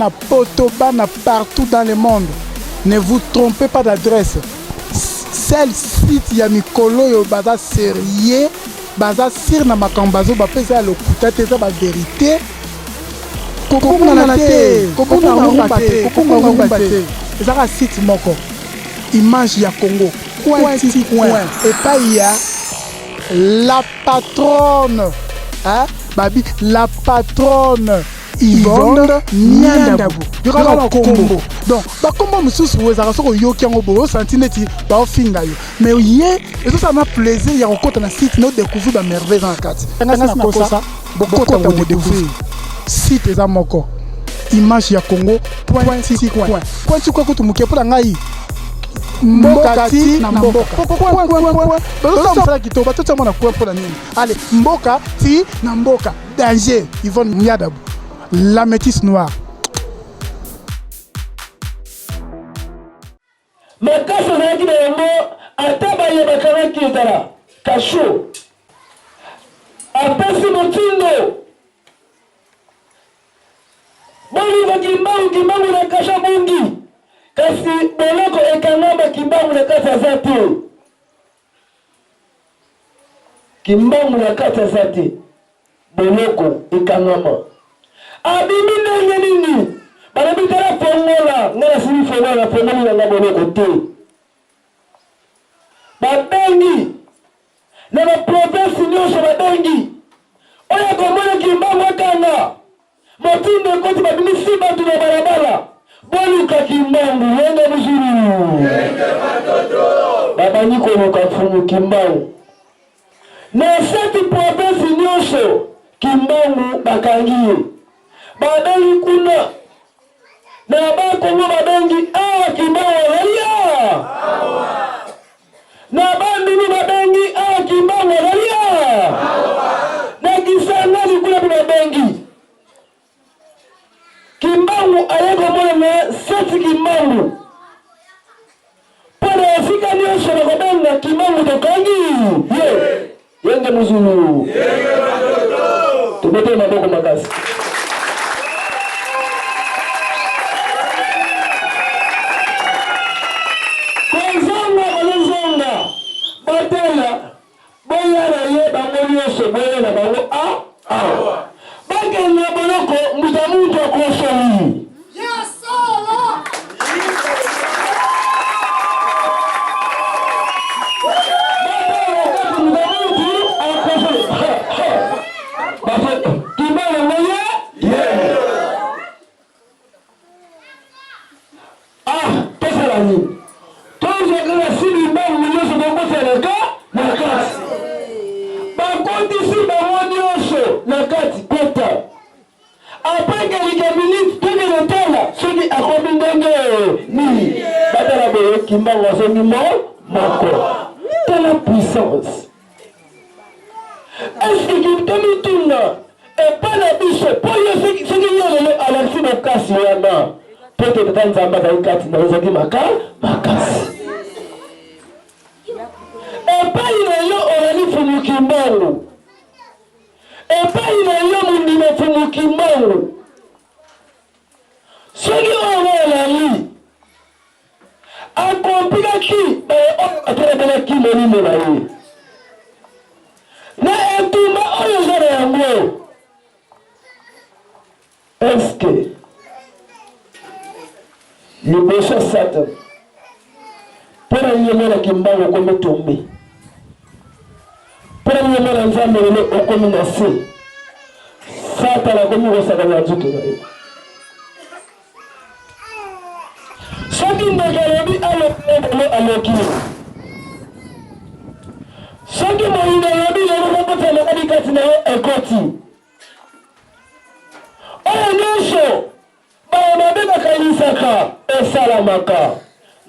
Bana poto, bana partout dans le monde. Ne vous trompez pas d'adresse. Celle site ya mikolo yo baza sérieux, baza sir na makambazo ba pesa le kutate za ba vérité. Kokonga na te, kokonga rumba te. Ezaka site moko. Image ya Congo. Coin. Et pas il y a la patronne. Hein? Babi, la patronne. Yvonne Niandabu. Il y aura un combo. Donc, comment monsieur souhaite ça sort yo qui en obo santineti ba finga yo. Mais hier, et ça m'a plaisir, il y a encore un site nous découvrir la merveille dans la carte. Beaucoup de découvrir. Site eza moko. Image ya Congo. Point quoi que tu muke pour ngai. Mboka ti na mboka. Ça qui to ba tout ça mona quoi pour la nini. Allez, mboka ti na mboka. Danger, Yvonne Niandabu. La métisse noire. Makasi ozalaki na yango ata bayebakaki ezala kasho apesi motindo bolingo kimbangu na kasha bungi kasi boloko ekangama kimbangu na kati aza te kimbangu na kati aza te boloko ekangama abimi ndenge nini banabitala fongola ngana sili fongola fongoli na boloko te babengi na baprovince nyonso babengi oyo komona kimbangu akanga motindo ekoti babimisi bato na balabala boluka kimbangu yenge buzulu babanyi koluka mfumu kimbangu na seti province nyonso kimbangu bakangi ye babengi kuna na bakongo babengi awa kimbangu ralia na bandini babengi awa kimbangu ralia na kisangani kuna babengi kimbangu ayeko mwana na seti kimbangu pona afika nyonso bakobenga kimbangu tokangi yenge muzulu tubete maboko makasi batela boyana ye bango nyonso boyana bango awa bakenda boloko mutu akosoli kimbangu azongi moko de la puissance. Est-ce que tomituna et pas la biche pour y ce qui est à la fin de casse yana peut-être dans un bagage kati na ozaki makasi et pas il yo orali fumu kimbangu et pas il yo mundina fumu kimbangu ce qui orali akompika ki akolekela ki molimo na ye na etumba oyo eza na yango eske liboso satan mpona yemela kimbango okomi tombe mpona yemela nzambe lelo okomi na se satan akomi kosaka na nzoto na ye soki ndeke alobi alopele aloki soki moyindo alobi lelo kokotela kadi kati na ye ekoti oyo nyonso bayo mabe bakanisaka esalamaka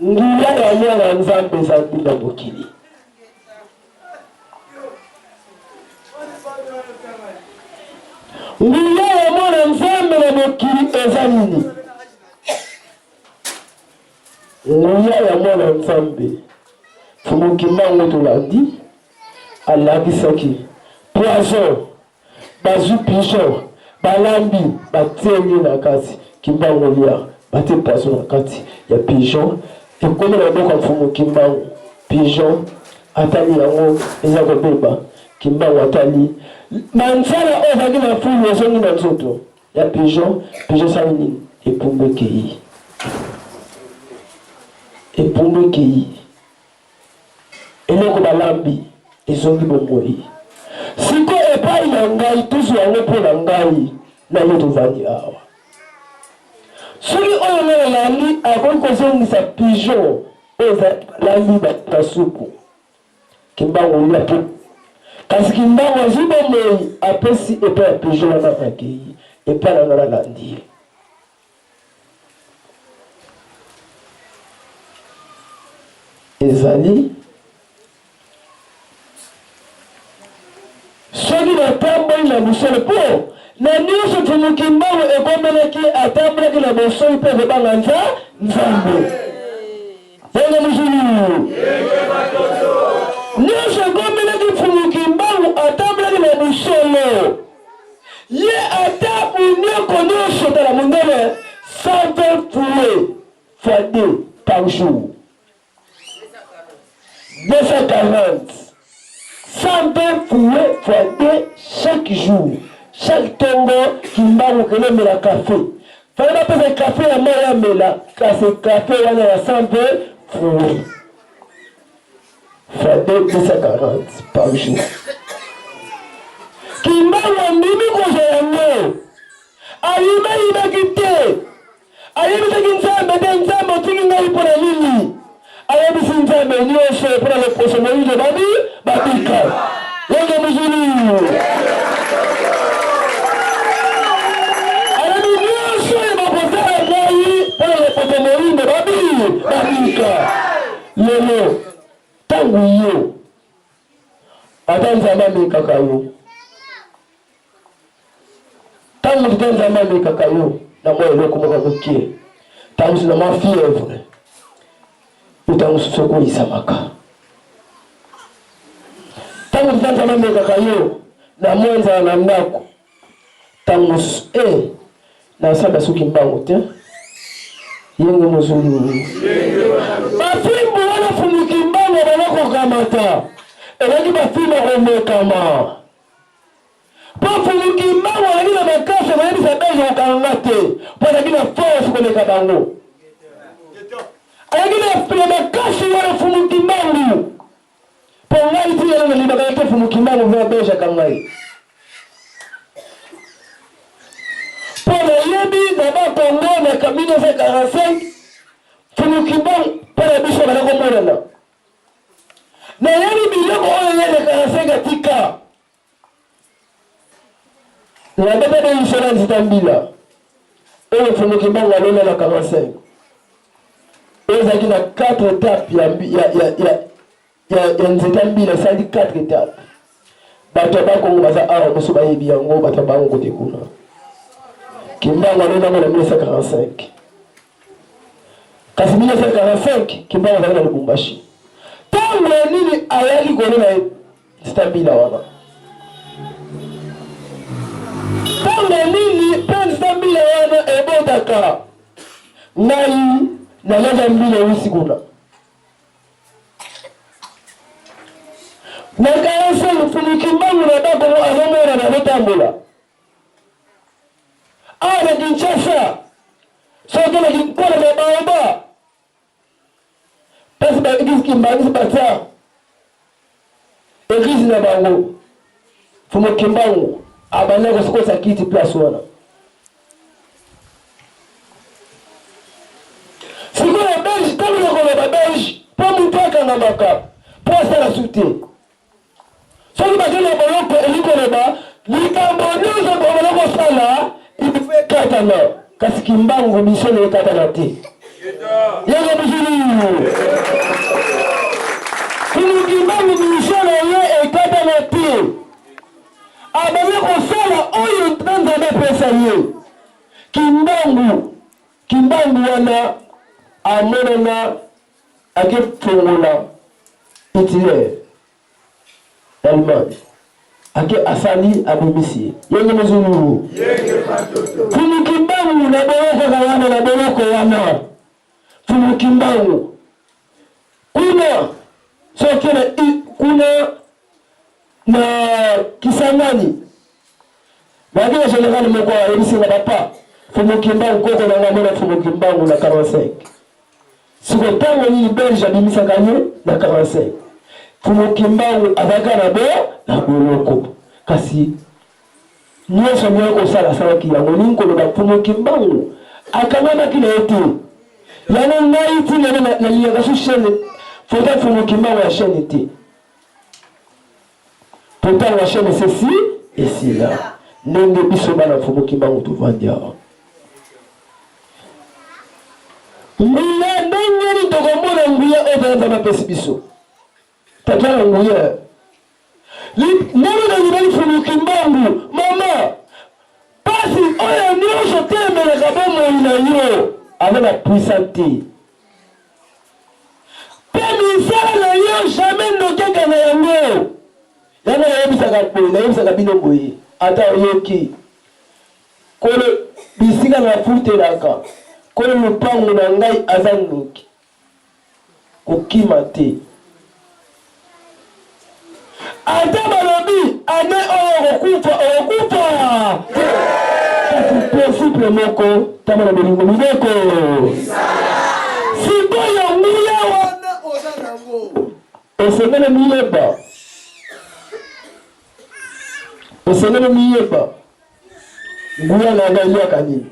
nguya ya mwana nzambe ezali na mokili nguya ya mwana nzambe na mokili eza nini nguya ya mwana nzambe fumu kimbangu tolandi alabisaki poison bazwi pigeon balambi batienye na kasi kimbango lia bate poisson na kati ya pigeon et comme la boka mfumu kimbango pigeon atali yango eza kobeba kimbango atali mansala ozaki na fulu ozongi na nzoto ya pigeon sali nini epumbe kei eloko balambi ezongi bomoi siko epai na ngai tuzu yango mpo na ngai na yo tovandi awa soki oyo ngai nalandi akoki kozongisa pigeon oyo ezalandi na supu kimbango lia mpo kasi kimbango azwi bomoi apesi epai ya pigeon wana akei epai na ngai nalandi ye ezali soki natamboli na busole mpo na nyonso tumukimbango ekomelaki atambolaki na bosoli mpe kobanga nzambe yenge mosulu nyonso ekomelaki fumukimbango atambolaki na busolo ye ata bunyoko nyonso tala mondele 120 poulet fois 2 par jour 240 120 poulet fois 2 chaque jour. Chaque tongo kimbango kele mela café. Fallait pas faire café à moi mela. Car c'est café on a 120 poulet. Fois 240 par jour. Kimbango mimi kozoyango. Ayima ibakite. Ayima kinzambe denzambe tinga ipona nini. Ayima sinzambe nyosho pour le prochain de babi babika. Yenge muzulu. Lelo tangu yo atanza mami kakayo tangu tanza mami kakayo na moyo loko moka kukie tangu na mafievre tangu soko isamaka tangu tanza mami kakayo na mwenza na ndako tangu na saba suki mbango te yenge muzulu bafimbo wana fumukimbango baloko kamata elaki bafimbo omekama po fumukimbango alaki na makasa bayebisa bezo kokanga te po alaki na force koleka bango alaki na makasi wana fumukimbango po ngai ti yana nalibaka te fumukimbango vea bezo akangai po nayebi na bakongo na 1945 fumukimbango para biso balako monana na yebi biloko oyo yele 45 atika na bebe de insurance tambila oyo fumukimbango alona na 45 ezaki na 4 étapes ya nzeta mbila sali 4 étapes bato bakongo baza awa moso bayebi yango bato bango kote kuna kimbango alona na 1945 kasi 1945 kimbango azalaki na Lubumbashi tango nini ayaki kolona stabila wana tango nini mpe stabila wana ebotaka ngai nalaza mbila wisi kuna nakayase lufumukimbango na bakongo azomona na lotambola awa na Kinshasa soki na kinkola na baoba pasi baeglise kimbangisi bata eglise na bango fumukimbango abandako sikosa kiti place wana sikoyo belge kamina koloba belge po mutu akangamaka po asala sute soki bakena boloko elikoloba likambo nyonso boloko osala ibife katana kasi kimbango misolo ekatana te yenge muzulu fumukimbango misolo ye ekatana te abaye kosala oyo nzambe apesa ye kimbango wana amonana akefongola Hitler Allemagne ake asali abimisi yenge muzulu fumukimbango kimbangu na boloko kayana na boloko wana fumu kimbangu kuna kuna na Kisangani bagina general mko elisi na papa fumu kimbangu koko na ngamona fumu kimbangu na 45 siko tango ni Belge bimisa kanye na 45 fumu kimbangu abaka na boloko kasi nyosha nyoko sala sala kiyango ninko lo bafumu kimbangu akamana kile eti yana ngaiti na liyaga shene fota fumu kimbangu ya shene ti pourtant la chaîne ceci et cela nenge biso bana fumu kimbangu tuvandia nguya nenge ni tokomona nguya odanza mapesi biso tatala nguya neno na nyibali fumu kimbangu mama pasi oya nyosho temele kabomo ina yo avec la puissante pemi sala yo jamais nokeka na yango yana yebisaka bino boye ata oyoki kolo bisika na futelaka kolo lupango na ngai aza ndoki kokima te ata balobi ane oyo okufa kasi principe moko tama na bolingo mibeko sikoyo nguya wana oza nango osengele miyeba osengele miyeba nguya na ngai ya kanini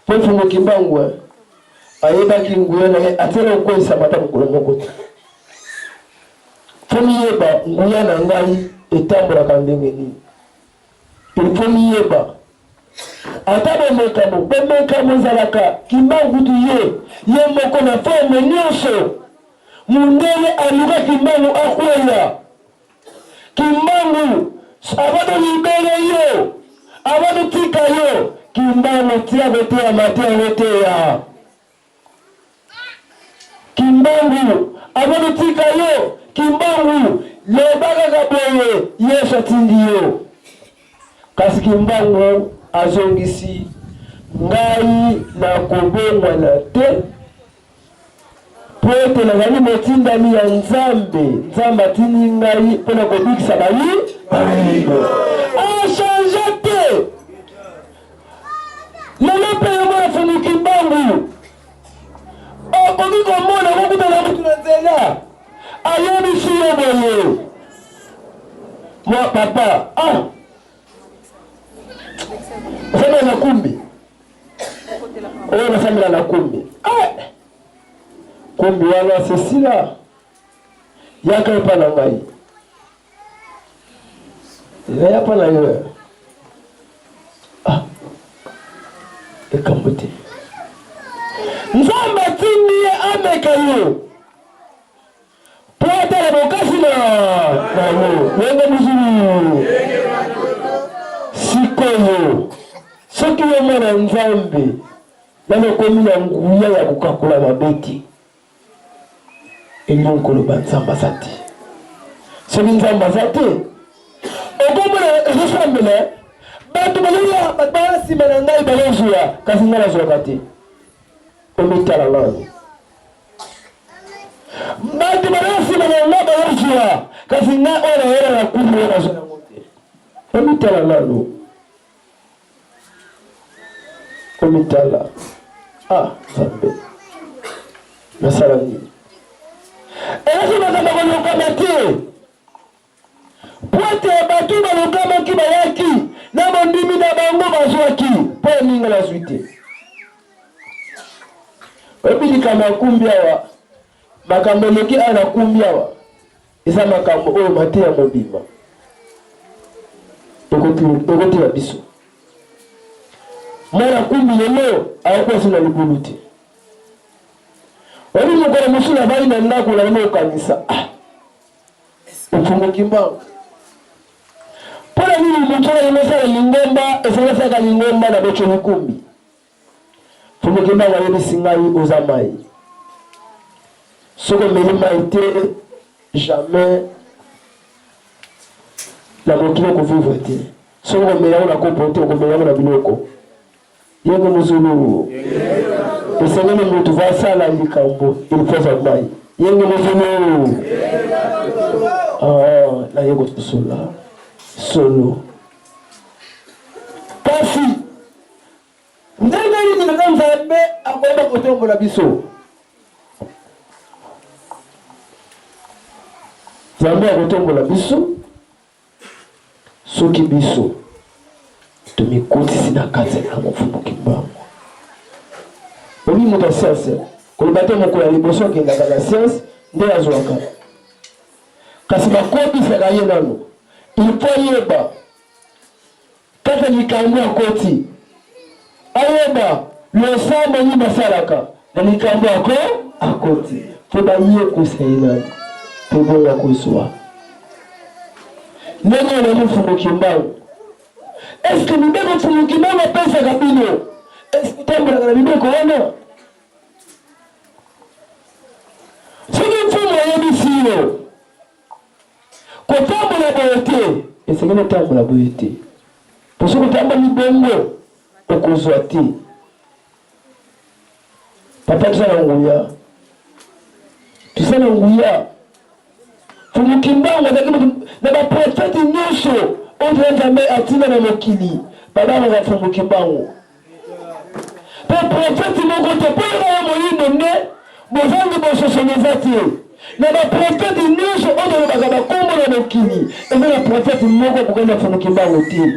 po fumu kimbangu ayebaki nguya na ngai atela okwesa mata mokolo moko te po miyeba nguya na ngai etambolaka ndenge nini ilifo miyeba ata bomekamo ezalaka kimbangu tu ye moko na forme nyonso mundele aluka kimbangu akwela kimbangu abado libere yo abado tika yo kimbangu tia gotea matia gotea kimbangu abado tika yo kimbangu lebaka kaboye yesu atindi yo kasi kimbangu azongisi ngai na kobongwa na te po ete nazali motindami ya nzambe atindi ngai mpona kobikisa bayibo achange te lelo mpe yo mona fumu kimbangu okoki komona kokutana mutu na nzela ayebisi yo boye mwa papa osambela na kumbi oyo nasambela na kumbi kumbi wana sesila yaka epa na ngai eya pa na yo ekambo te nzambe atindi ye ameka yo po atala bokasi na yo wenge muzulu sikoyo soki yo mwana nzambe nanokomi na nguya ya kokakola mabeti elingi koloba nzambe aza te soki nzambe aza te okomona ezosambela bato baloya bato baya nsima na ngai balozwa kasi ngai nazwaka te omitala nani bato baloya nsima na ngai balozwa kasi ngai oyo nayela na kumbi oyo nazwa yango te omitala nano omitala nzambe nasala nini elaki makambo kolokama te po ete bato balokamaki bayaki na bondimi na bango bazwaki mpo ya ninga nazwi te oyebilikama ya kumbi awa makambo eleki awa na kumbi awa eza makambo oyo mate ya mobima ekotila biso mwana kumbi lelo ayokwasi na libulu te oyebi mokolo mosusu na bali na ndako na lelo okanisa ofungo kimbangu mpona nini moto oyo esala lingomba esangasaka lingomba na boco mikumbi fungo kimbangu ayebisi ngai oza mai soki omeli mai te jamais na mokili okovivre te soki omeli yango na kopo te okomeli yango na biloko yenge muzulu esengene mutu vasala likambo ilipoza mai yenge muzulu na yego tusula solo kasi ndenge ni nzambe akoyeba kotombola biso nzambe akotombola biso soki biso tumikotisi na kati na mofumu kimbangu obi moto ya sianse koloba te mokolo ya liboso akendaka na sianse nde azwaka kasi bakobisaka ye nano ilfo yeba kata likambo akoti ayeba losambo nyi basalaka na likambo ako akoti mpo bayekusa ye nano mpo bonga kozwa ndenge na mofumu kimbangu eske mibeko mfumu kimbangu apesaka bino eske utambolaka na mibeko wana soki mfumu ayebisi yo kotambola boye te esengeli otambola boye te po soki otamboli bongo okozwa te papa tosala nguya mfumu kimbangu azalaki na baprofete nyonso oyo nzambe atina na mokili babangaka mfumu kimbangu mpe profete moko te mpo yoka moyindo nde bozangi bososoneza te na baprofete nyonso oyo olobaka bakombo na mokili eza na profete moko kokenda mfumu kimbangu te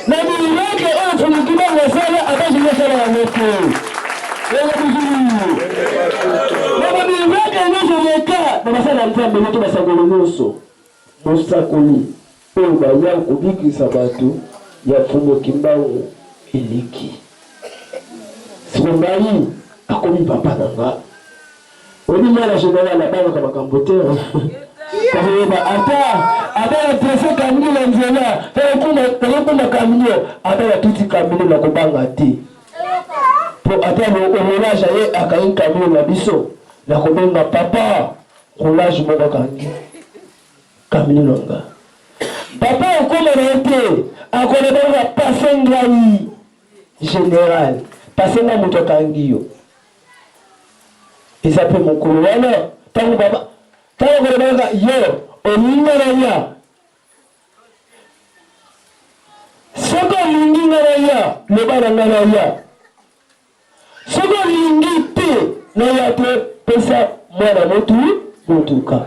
na mileke oyo mfumu kimbangu asala atazongi asala yango te na bamileke nyonso leka na basala nzambe moto basakoli nyonso mosakoli oyo baya kobikisa bato ya mfumu kimbangu eleki sikongai akomi papa na nga oni mwana général abangaka makambo te kazoyeba ata ya trese kamili na nzela takokumba kamili ata ya tuti kamili na kobanga te po ata omolage ye akangi kamili na biso na kobenga papa kolage moko akangi kamili na nga papa okoma na ye te akolebanga pase ngai général pase nga moto akangi yo eza mpe mokolo wana ntango kolebanga yo olinga na ya soki olingi nga na ya loba na nga na ya soki olingi te na ya te pesa mwana motuka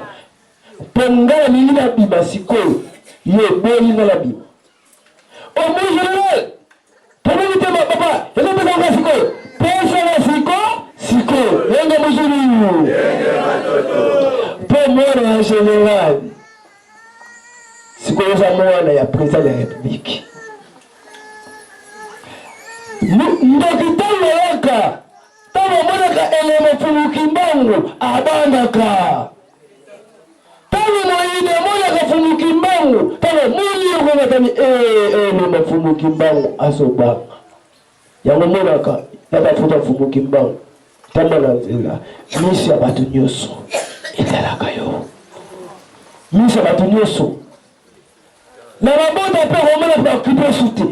mpo ngai alingi na bima sikoyo ye boyi nga na bima omo général pomoni te papa eza pesa nga sikoyo pesa nga sikoyo yenge mozulu mpo mwana ya général sikoyo eza mwana ya président ya république ndoki ntango yaka ntango omonaka elemo mfumu kimbangu abandaka ntango moyinde omonaka mfumu kimbangu ntango moni okongatani elemo mfumu kimbangu azobanga yango monaka na bafuta mfumu kimbangu tamba na nzela miso ya bato nyonso etalaka yo miso ya bato nyonso na babota mpe komona bakiposu te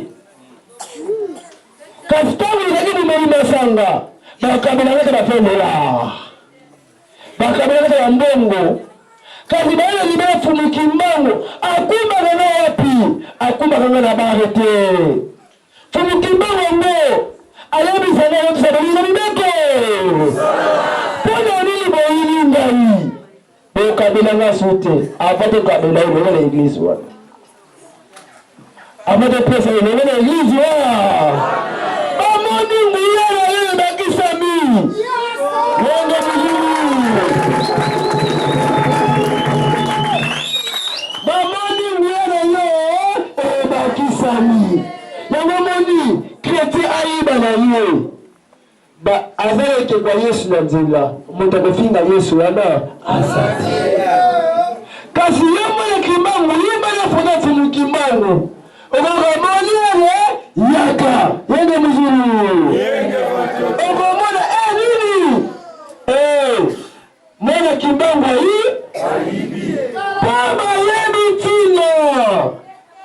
kasi ntango ezaki bimeli masanga bakabelangaka bapemela bakabelangaka ya mbongo kasi bayela libela mfumu kimbangu akumbaka nga wapi akumbaka nga na bare te mfumu kimbangu yango ayebisanga yotisabeliza mibeko mpona nini boyini ngai bokabelanga su te ava tokabela elongo na eglise wana ava topesa elongo na eglise wana bamoni nguya na yo ebakisami yongo muzulu bamoni nguya na yo ebakisami yango moni kreti ayiba na ye aza ekekwa yesu na nzela moto akofinga yesu wana asati kasi ye mwana kimbangu yibana fona mfumu kimbangu okokamoni ene yaka yenge muzulu okomona nini mwana kimbangu ayibi pama yebi tina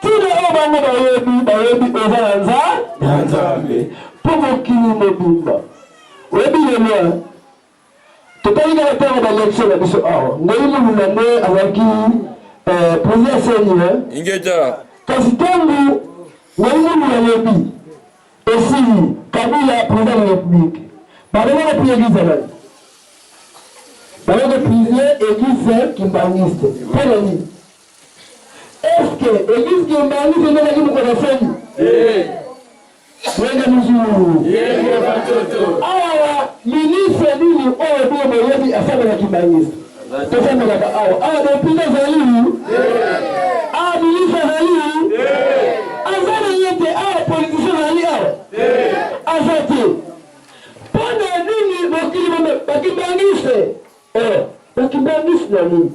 oyo bango bayebi eza na nzambe mobimba. Oyebi yemwa. Totali na tanga ba lection na biso awa. Ngai mu na ne azaki président senior. Ingeja. Kasi tangu ngai mu na yebi. Esi Kabila président de la République. Pardon la prière d'Israël. Pardon la prière église kimbangiste. Pardon. Est-ce que l'église kimbangiste est là qui nous connaît? Wenga mzuru. Awa ministre nini oyo bio moyebi asaba na kimbangiste. Tosema la awa depute zalimu. Ministre zalimu. Azana yete politicien zali awa. Azati. Pona nini mokili bakibangiste. Bakibangiste na nini?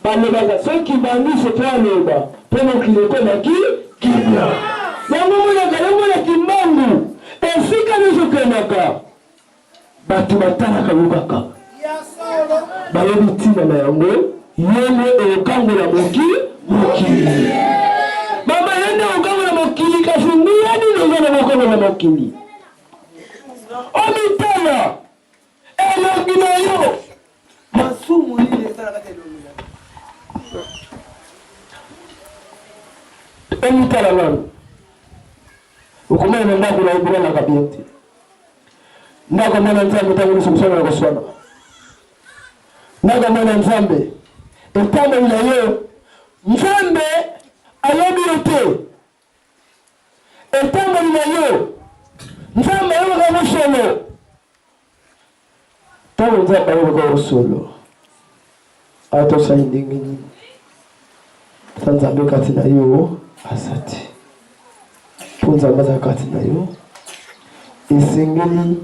Balobaka so kibangiste twaloba. Pona kileko na kibla. Yango na kimbangu. Esika nizokenaka. Batu batalaka lubaka. Balobi tina na yango. Yende okango na mokili. Baba yende okango na mokili kasi ndiyani nozana okango na mokili. Omitana. Elogina yo. Masumu hili etana kate elogina. Omitana nani. Ukumene ndako na ubira na kabinti. Ndako mwana nzambe tangu nisumsona na kuswana. Ndako mwana nzambe. Etama ila yo. Nzambe ayobi yote. Etama ila yo. Nzambe ayobi kwa usolo. Tangu nzambe ayobi kwa usolo. Ato sa indingini. Tanzambe kati na yo. Asati. Punza maza kati na yo. Isingili.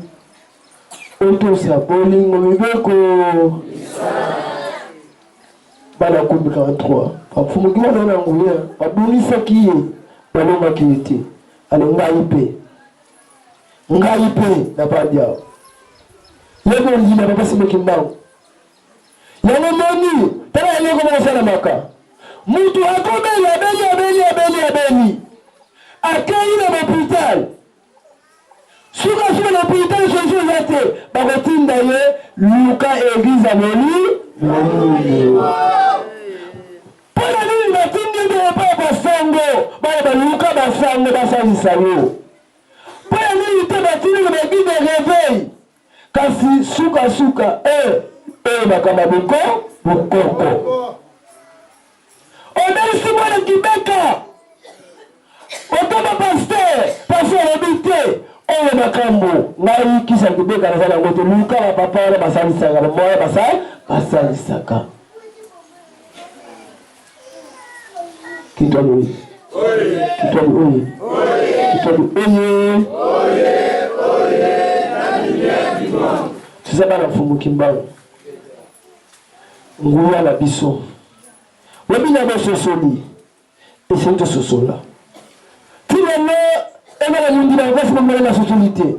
Oto sa bolingo mibeko. Bala kumbi 43. Pafumu kiwa na ngulia. Babunisa kiye. Baloma kiwiti. Ale ngaipe. Ngaipe na padiao. Lego njina baba sime kimbao. Yango moni. Tala lego mwana sana maka. Mutu akobeli abeli. Akei na l'hôpital. Suka na l'hôpital chose zate. Bakotinda ye Luka église amoni. Pona nini batindi ndio papa sango. Baba Luka basango basalisa yo. Pona nini te batindi na église de réveil. Kasi suka bakama bokoko. Omerisi mwana kibeka. Otama pasteur obite. Owe makambo. Ngai kisa kibeka na zala ngote. Luka wa papa wala basalisaka. Na mwana basalisaka. Kitwani oye. Kitwani oye. Tuzaba na mfumu kimbao. Nguya na biso. Webina bososoli. Essaye de sosola. Finalement, elle va nous dire qu'on va la socialité.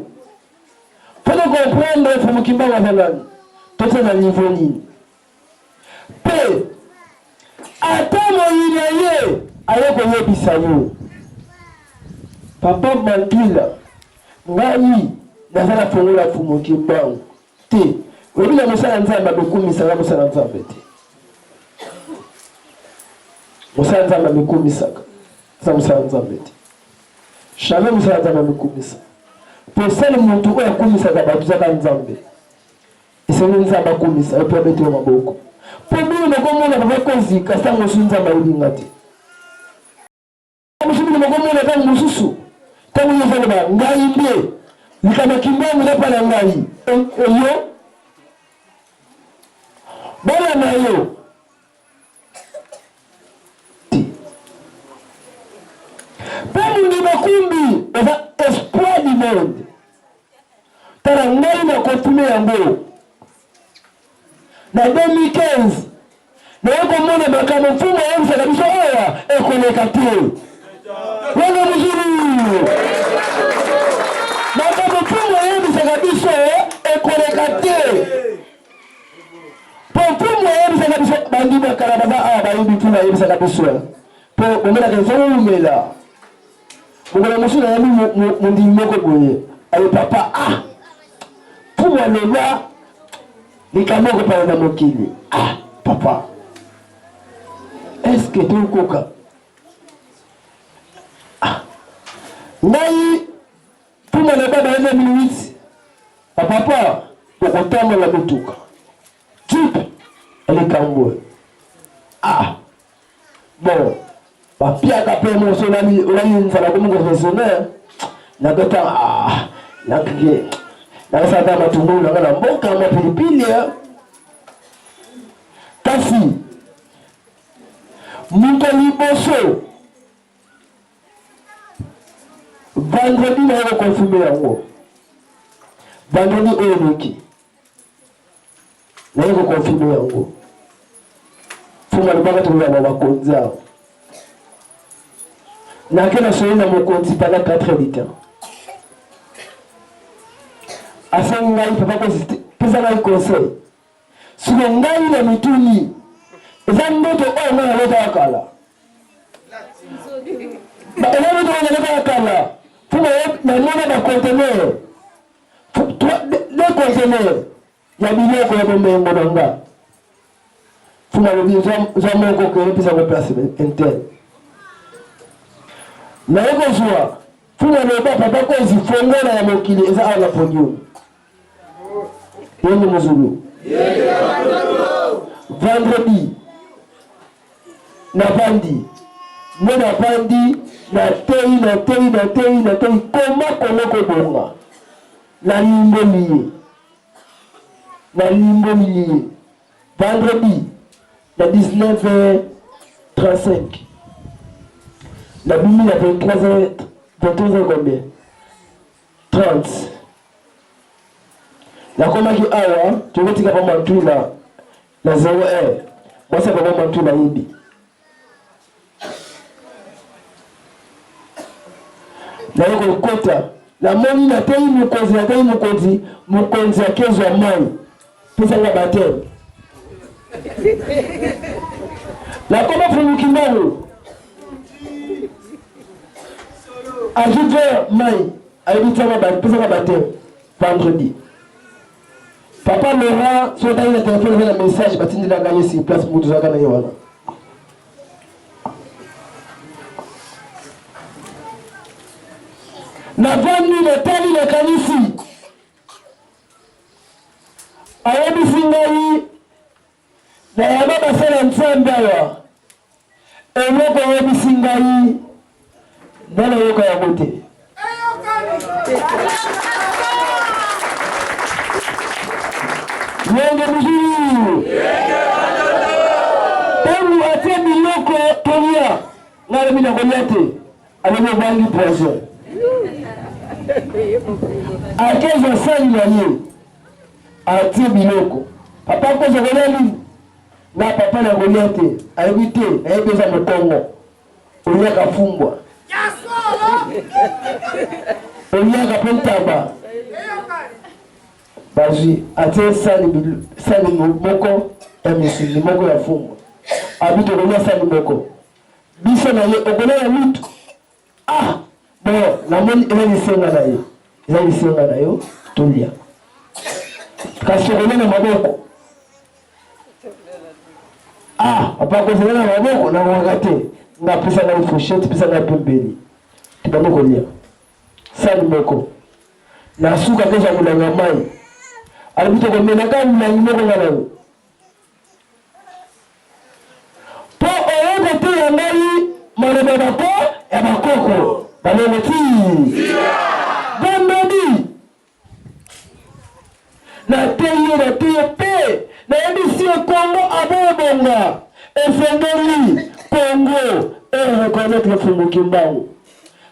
Pour comprendre, il faut qu'il y ait un valeur. Tout ça, niveau ni. P. Attends, mon inaye. Ayo konye bisayo. Papa Mantila. Ngai. Nazala fongola fumo kimbao. T. Webina musala nzamba bekumisa musala nzamba te. Musala nzamba bekumisa. Musala nzamba te. Jamais musala nzamba bekumisa. Pour ça le muntu oya kumisa za batu za nzambe. Isene nzamba kumisa yo pe beto maboko. Pour bino nakomona bakozi kasango sunzamba ulingati. Mushimini nakomona tangu mususu. Tangu yefana ba ngai mbe. Nikama kimbangu lepa na ngai. Yo. Bala na yo. Pamu ndi makumbi. Eva espoir du monde. Tara ngai na kotume yango. Na 2015. Na yoko mwana makano mfumo ya msa kabisa oya. Ekoleka te. Wanga mzuri. Makano mfumo ya msa kabisa ekoleka te. Po mfumo ya msa kabisa bangi makarabaza awa bayibi tuna ya msa kabisa. Po umela kenzo umela. Mungana musuna ya mundi moko boye. aye papa ah pour moi le là les camarades parlent dans mon kili ah papa est-ce que tu coca ah ngai pour moi le baba dans 2008 papa pour entendre la mutuka type elle est cambo ah bon pia kapé mon solami olani nzala comme professionnel na kata ah na kige na sasa matungu na ngana mboka ma pilipili kasi muto liboso vendredi na ko confirmer yango vendredi oyoki na ko confirmer yango fuma libaka to ya na konza na kena soyi na mokonzi pendant 4 heures du temps asa ngai papa ko pesa ngai conseil siko ngai na mituni eza ndoto oyo ngai nalota akala eza ndoto oyo nalota akala fuma namona baconteneur de conteneur ya biloko ya bomengo na nga fuma lobi zwa moko kene pesa ngo place interne na yeko zwa fuma loba papa ko zifongola ya mokili eza awa na podium yende muzulu vendredi na bandi na bandi na tei koma koloko bonga na limbo liye vendredi na 19h35 la bimi à 23h combien 30 la komaki awa tu veux tika pamba tout la 0h moi c'est pas tout la yibi na yoko kota la moni na tei mukonzi ya kezo ya mai pesa nga batem la koma fumukimbano ajoute mai aibitama pesa nga batem vendredi papa Laurent so tayi na téléphone na message batindi na gagner sur place pour tout ça kana yewana na vandi le tali le kanisi ayebi singai na yaba basala nzambe awa eloko ayebi singai nana yoka ya bote yenge muzuru tangu ate biloko tolia ngale mina goliate alemo bangi poison akezo sali na ye ate biloko papa ko zokolali na papa na goliate ayebite ayebeza mokongo oyaka fumbwa oyaka pentaba bazi ate sali moko ya misili moko ya fumbwa abito kolia sali moko biso na ye okola ya lutu ah bon la moni eza lisenga na yo tolia kasi okolia na maboko ah papa kozela na maboko na mwaka te nga pesa na fourchette pesa na pembeni tibamo kolia sali moko na suka kesha mulanga mai alibito komenaka mulangi moko nga nayo po oyoka te ya ngai maloba bako ya bakoko balongo ti vendredi na teye pe na yebisi Congo abobonga efengeli Congo reconnaître fumuki mbangu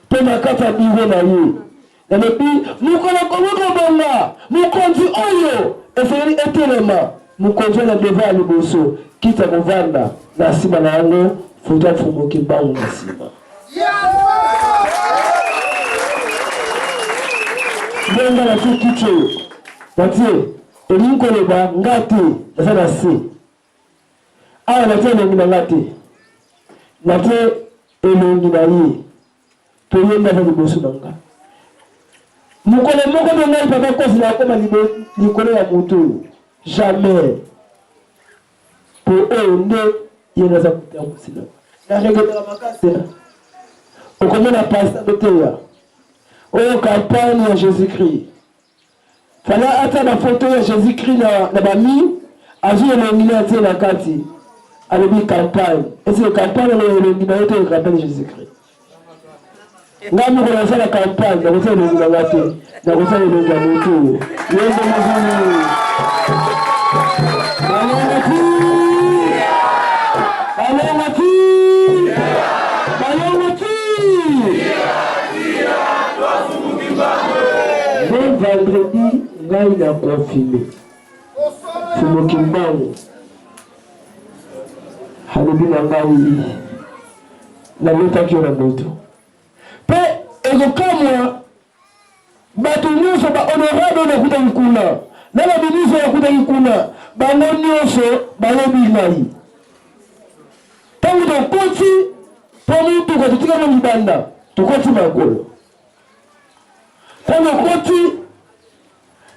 pe makata biwe na ye na lepi mukolo Congo bonga mukonzi oyo efengeli etelema mukonzi na deva liboso kita kovanda na sima na yango futa fumuki mbangu na sima Benga na kicho batie elinko leba ngati sana si awa na tena ngina ngati na te elongi na yi to yenda na liboso nanga mukolo moko de ngai papa kosi na koma likolo ya mutu jamais pour eux nde yena za kutamsila na regeta makasi au comment la passe de au campagne à Jésus-Christ fallait attendre la photo de Jésus-Christ na bami azu elongina na kati alobi campagne et c'est campagne elongina yote campagne Jésus-Christ ngami ko na la campagne na kosa elongina ngate na kosa elongina mutu yendo muzuni vendredi, ngai na confirmé. Fumokimbangu. Halibi na ngai na leta kiona moto. Pe ezokamwa batu nyuso ba honorable na kuta ikuna. Na ba ministre ya kuta ikuna. Bango nyuso ba lobi ngai. Tangu to koti pomu tu kwa tutika na mbanda. Tukoti makolo. Tangu koti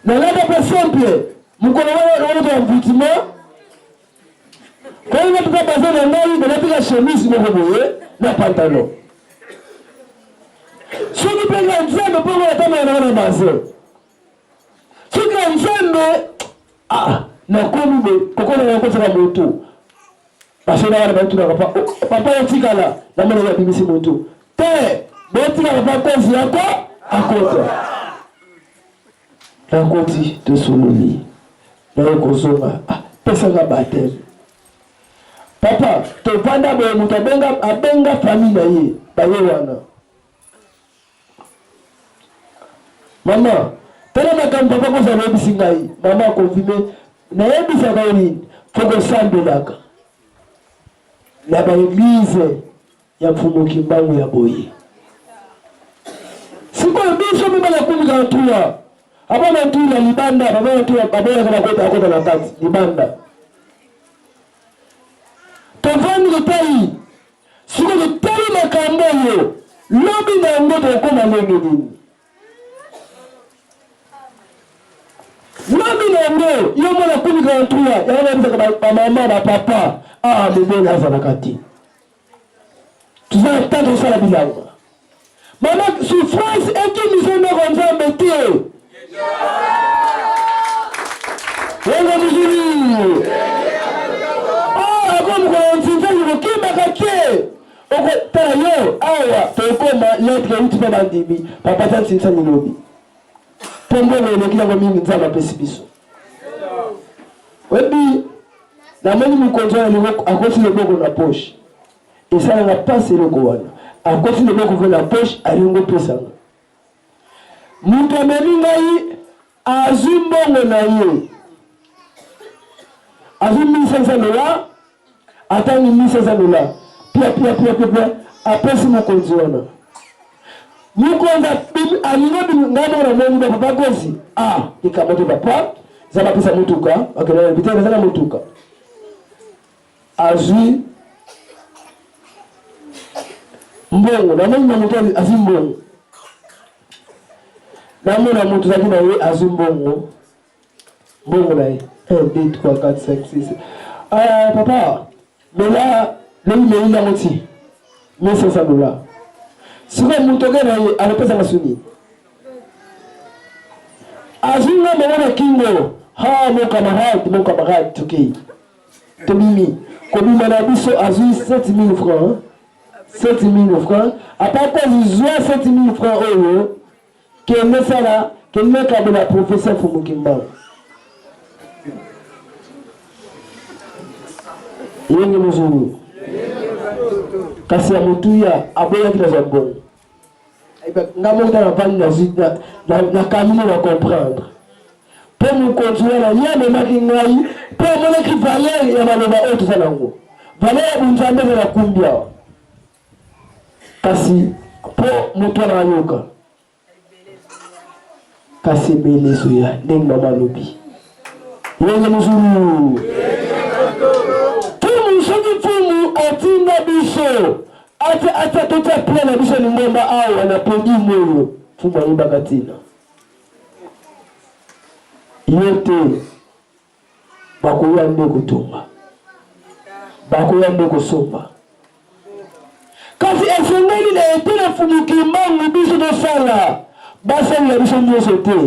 na lada pa simple mkono wao wa mvitima kwa hiyo tukabaza na ngai na chemise na boye na pantalon sio pega nzembe pomo ya tama na mazo sio nzembe na kombe kokona ya kosa moto basi na wale bantu na papa yotikala na mwana ya bibisi moto te botika papa kozi yako akota la koti de Solomon. La kozonga. Pesa nga batel. Papa, to panda be mutabenga abenga famille ye. Baye wana. Mama, tena na kamba papa ko za bisingai. Mama confirmé na yebisa ka ni foko sambe laka. La ba église ya Fumokimbangu ya boye. Siko biso mimi na kumika tuwa. Abana tu la libanda, abana tu abana kama kota la kati libanda. Tovani letai. Siko letai na kamboyo. Lobi na ngoto koma ngeni. Lobi na ngo, yo mwana kumi kwa tuya, ya wana mzaka ba mama na papa. Mbele hasa na kati. Tuzana tatu sala bilanga. Mama souffrance eki mizeme kwa nzambe tie. Wenga mzuri. Akomu kwa nzinzani mkimba kake. Oko tara yo awa tokoma letre uti pa bandibi. Papa tansi nsani lobi. Pongwe kila kwa mingi nzama pesibiso. Webi na mweni mkonjwana ni akosi leboko na poche. Isana na pasi loko wana. Akosi leboko na poche aliongo pesa. Mutu amelingai azumbongo na ye. Azumi $1500, atani $1500. Pia apesi mkonjwana. Mukonza alingobi ngano na mweni ba papa gozi. Ikamoto papa zama pesa mutuka, akela bitana zana mutuka. Azui mbongo na mweni mutani azimbongo. Namona mutu zakina we azimbongo. Mbongo na ye. 1 2 3 4 5 6. Papa, mais là, il a moti. $1500. Si vous moutogé na ye, anapesa masuni. Azunga mwana kingo. Mon camarade, tukei. Tomimi. Komima na biso azui 7000 francs. 7000 francs. Après quoi, ils jouent 7000 francs euros. Quel est ça là? Quel est le la professeur Fumokimbangu? Yenge mzuri. Kasi ya mutuya aboya kila zabon. Ngamo na vali na kamine na comprendre. Pour nous continuer la nyame makingai, pour mon écrit valeur ya maloba otu sanango. Valeur bunzambe na kumbia. Kasi pour mutu na yoka. Kasi belezo ya ndenge mama lobi. Yenge mzuri. Atinda biso ata tota plena biso ni ngomba au anapodi moyo fuma imba katina yote bakoya nde kutumba bakoya nde kusomba kasi esengeli na ete na fumuki mbangu biso tosala basalela biso nyonso te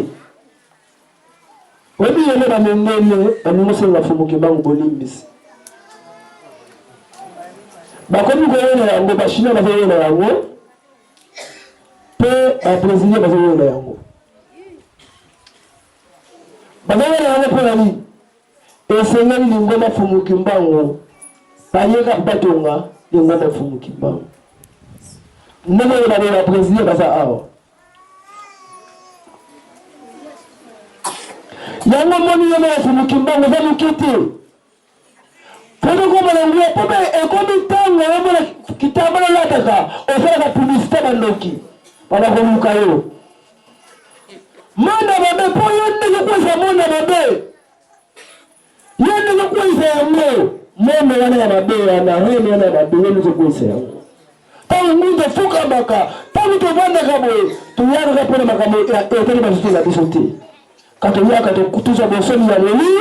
oyebi yele bamengele baningoselela fumuki mbangu bolimbisi bakomi koyela yango bachina bazoyela yango mpe baprésident bazoyela yango bazoyela yango mpo na nini esengeli lingoma fumuki mbangu bayeka batonga lingoma fumuki mbangu ndenge oyo babola président baza awa yango moni yema ya fumuki mbangu eza moke te potokomona nguya pobe ekomi ntango yomona kitambala lataka osalaka publicité bandoki banakoluka yo mona babe mpo yo ndenge kwesa mona babe yo ndenge kwesa yango mona wana ya babe wana hene wana ya babe yo ndenge kwesa yango ntango mundu efukamaka ntango tovandaka boye toyakaka mpona makambo etali basusu na biso te katoyaka tokutuza bosomi ya loli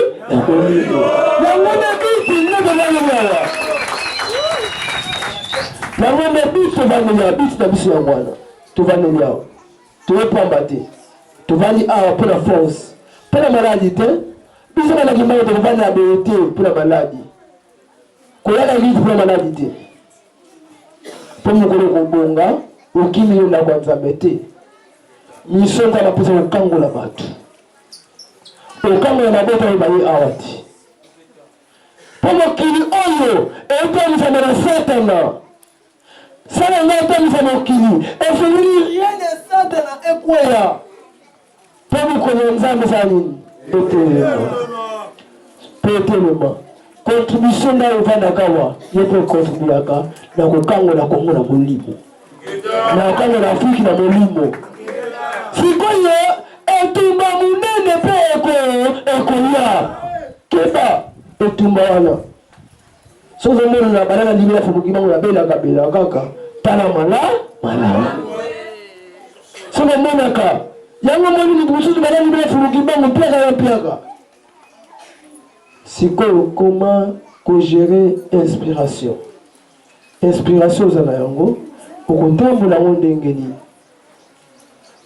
yango na biti ndetovangeliawa yango na biti tovangeliawa biti na biso yango wana tovangeliawa toyepamba te tovandi awa mpona force mpona maladi te biso banakimbango tokovanda na beye te mpona maladi koyaka biti mpona maladi te mpo mokolo kobonga okimi yo ndako ya nzambe te misongo ya bapesa kokangola bato okangola mabota oyo baye awa te mpo mokili oyo eutamisama na satana sala nga etamisa mokili efengeli rien ya satana ekweya mpo mokolo ya nzambe sala nini etelema contribution na ovandaka wa ye mpe kontribuaka na kokangola kongo na molimo na kokangola afriki na molimo sikoyo etumba munene mpe ekoya keba etumba wana soki omona na banana libela fumuki bango nabelaka bela kaka tala malamu soki omonaka yango moni mosusu banana libela fumuki bango mpiaka ya mpiaka sikoyo koma kogere inspiration oza na yango okotambola yango ndenge nini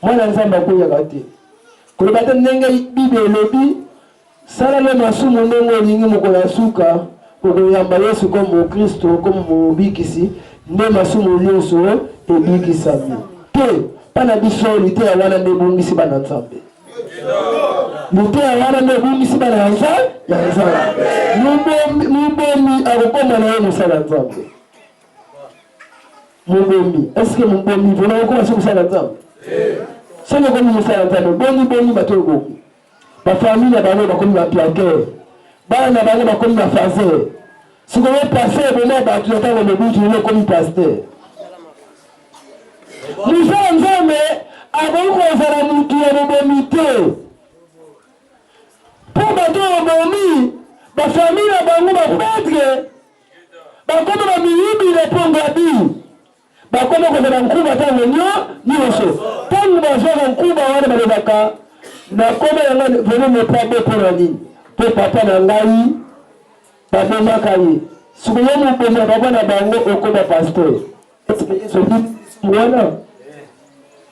mwana nzambe akoyaka te koloba te ndenge bible elobi sala le masumu ndenge olingi mokolo ya suka okoyamba yesu komo mokristo komo mobikisi nde masumu nyonso ebikisami te mpana biso liteya wana nde ebungisi bana nzambe liteya wana nde ebungisi bana ya nzambe mobomi akokoma na ye mosala nzambe mobomi eske mobomi vona okoma so mosala nzambe soki okomi mosala nzambe boni bato obomi bafamile na bango bakomi bapiaker bana na bango bakomi bafaser sikoyo paster eboma bato na ntango mobutu lelo okomi paster mosala nzambe akoki kozala motu ya mobomi te mpo bato obomi bafamile na bango bapetre bakomi bamiyibi na pongadi bakomi kozala nkuba ntango nyonso ntango bazwaka nkuba wana balobaka nakoma yanga vene mepabe mpona nini mpo papa na ngai babomaka ye soki yo mobomi ya papa na bango okoma paster wana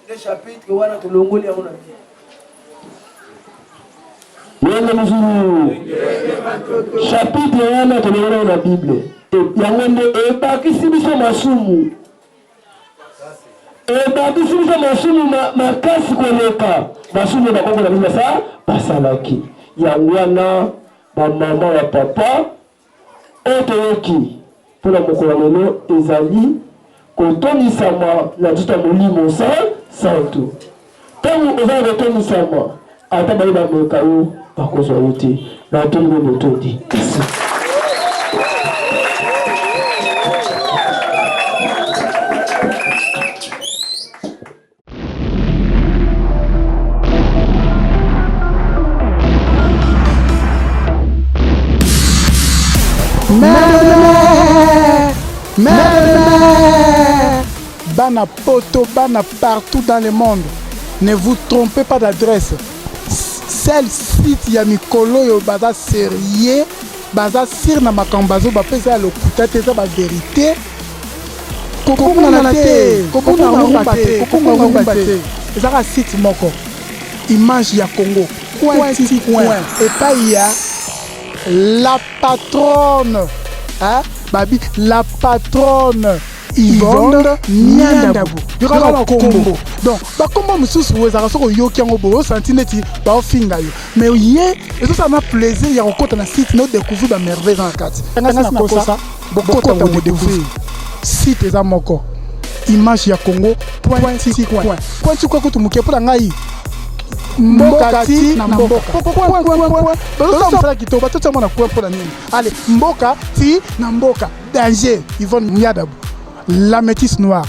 nde chapitre wana tolongoli yango na yenge mozulu chapitre wana tolongoli yango na bible yango nde ebakisi biso masumu ebakisi biso masumu makasi koleka masumu bakongola biso basalaki yango wana bamama ya papa oyo toyoki mpona mokolo lelo ezali kotonisama na nzoto ya molimo santo ntango oza kotonisama ata baye bameka yo bakozwa yo te na tondi motondi kasi Bana poto, bana partout dans le monde. Ne vous trompez pas d'adresse. Celle site ya mikolo yo baza sérieux baza sir na makambazo bapesa lokuta te za ba vérité kokona te kokona te ezaka site moko image ya Congo point epai ya la patronne babi la patronne Yvonne Niandabu yokala kombo donc bakombo mususu wezaka soko yoki yango bo senti neti ba ofinga yo mais ye ezo ça na plaisir ya kokota na site no découvrir ba merveille dans la carte ngana na kosa bokota mo découvrir site eza moko image ya Congo point quoi kutu muke pour ngai mboka ti na mboka bazo msala kito batoto mona point pour la nini allez mboka ti na mboka danger Yvonne Niandabu la métisse noire